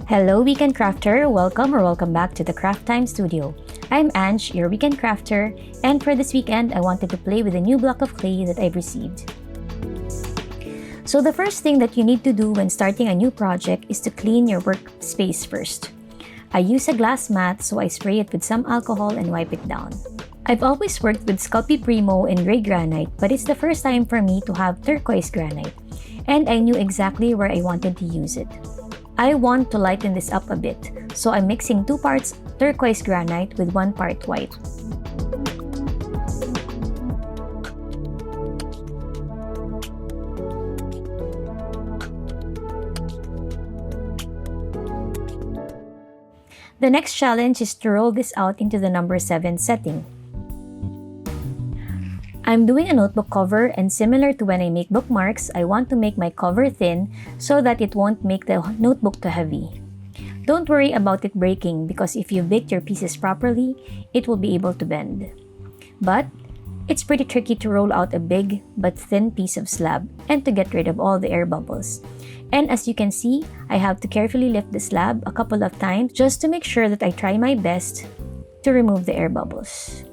Hello Weekend Crafter! Welcome back to the Craft Time Studio. I'm Ange, your Weekend Crafter, and for this weekend, I wanted to play with a new block of clay that I've received. So the first thing that you need to do when starting a new project is to clean your workspace first. I use a glass mat, so I spray it with some alcohol and wipe it down. I've always worked with Sculpey Primo and gray granite, but it's the first time for me to have turquoise granite, and I knew exactly where I wanted to use it. I want to lighten this up a bit, so I'm mixing 2 parts turquoise granite with 1 part white. The next challenge is to roll this out into the number 7 setting. I'm doing a notebook cover, and similar to when I make bookmarks, I want to make my cover thin so that it won't make the notebook too heavy. Don't worry about it breaking because if you baked your pieces properly, it will be able to bend. But it's pretty tricky to roll out a big but thin piece of slab and to get rid of all the air bubbles. And as you can see, I have to carefully lift the slab a couple of times just to make sure that I try my best to remove the air bubbles.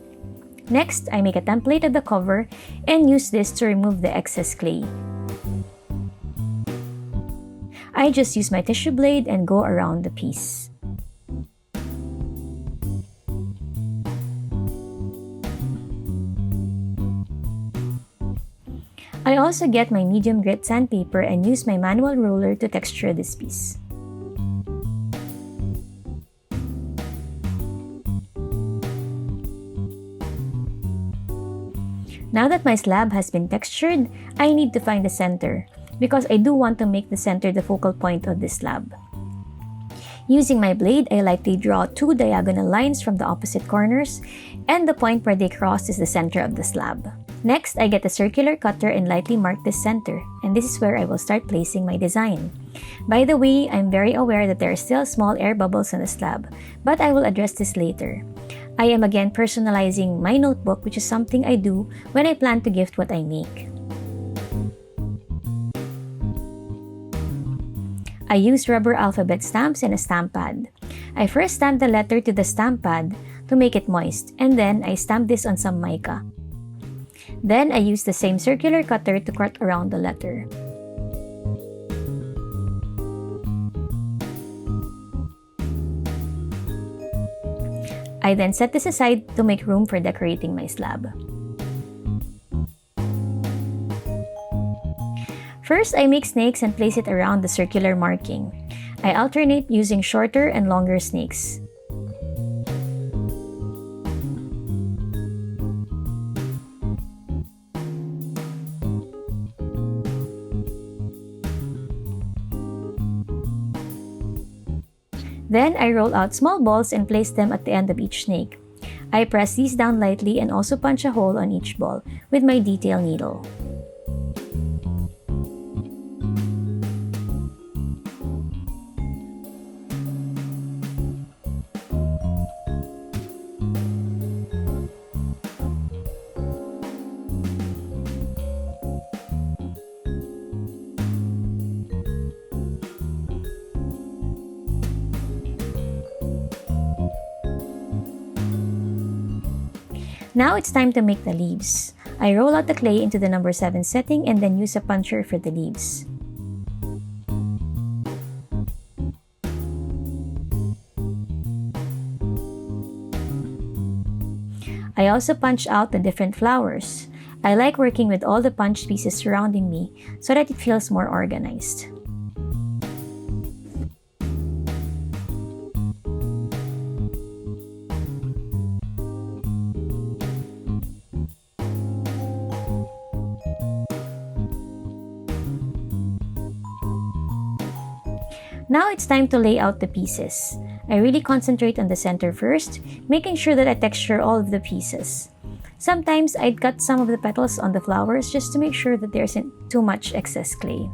Next, I make a template of the cover and use this to remove the excess clay. I just use my tissue blade and go around the piece. I also get my medium grit sandpaper and use my manual roller to texture this piece. Now that my slab has been textured, I need to find the center because I do want to make the center the focal point of this slab. Using my blade, I lightly draw 2 diagonal lines from the opposite corners, and the point where they cross is the center of the slab. Next, I get a circular cutter and lightly mark this center, and this is where I will start placing my design. By the way, I'm very aware that there are still small air bubbles on the slab, but I will address this later. I am again personalizing my notebook, which is something I do when I plan to gift what I make. I use rubber alphabet stamps and a stamp pad. I first stamp the letter to the stamp pad to make it moist, and then I stamp this on some mica. Then I use the same circular cutter to cut around the letter. I then set this aside to make room for decorating my slab. First, I make snakes and place it around the circular marking. I alternate using shorter and longer snakes. Then I roll out small balls and place them at the end of each snake. I press these down lightly and also punch a hole on each ball with my detail needle. Now it's time to make the leaves. I roll out the clay into the number 7 setting and then use a puncher for the leaves. I also punch out the different flowers. I like working with all the punched pieces surrounding me so that it feels more organized. Now it's time to lay out the pieces. I really concentrate on the center first, making sure that I texture all of the pieces. Sometimes I'd cut some of the petals on the flowers just to make sure that there isn't too much excess clay.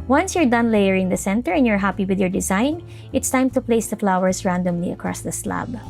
Once you're done layering the center and you're happy with your design, it's time to place the flowers randomly across the slab.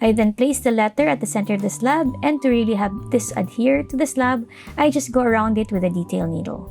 I then place the letter at the center of the slab, and to really have this adhere to the slab, I just go around it with a detail needle.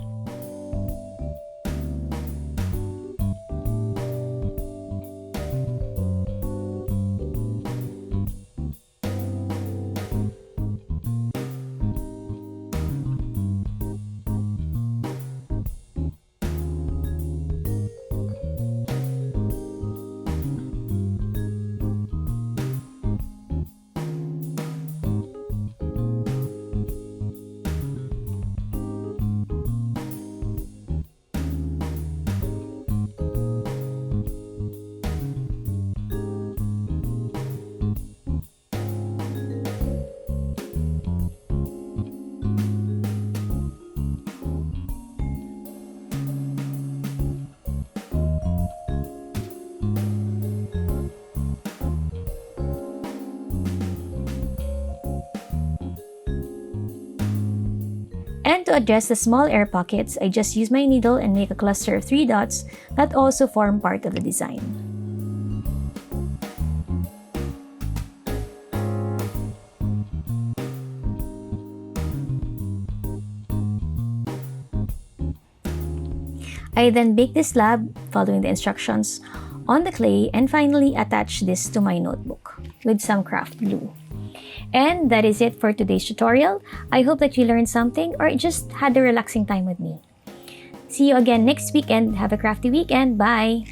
And to address the small air pockets, I just use my needle and make a cluster of 3 dots that also form part of the design. I then bake this slab following the instructions on the clay and finally attach this to my notebook with some craft glue. And that is it for today's tutorial. I hope that you learned something or just had a relaxing time with me. See you again next weekend. Have a crafty weekend. Bye!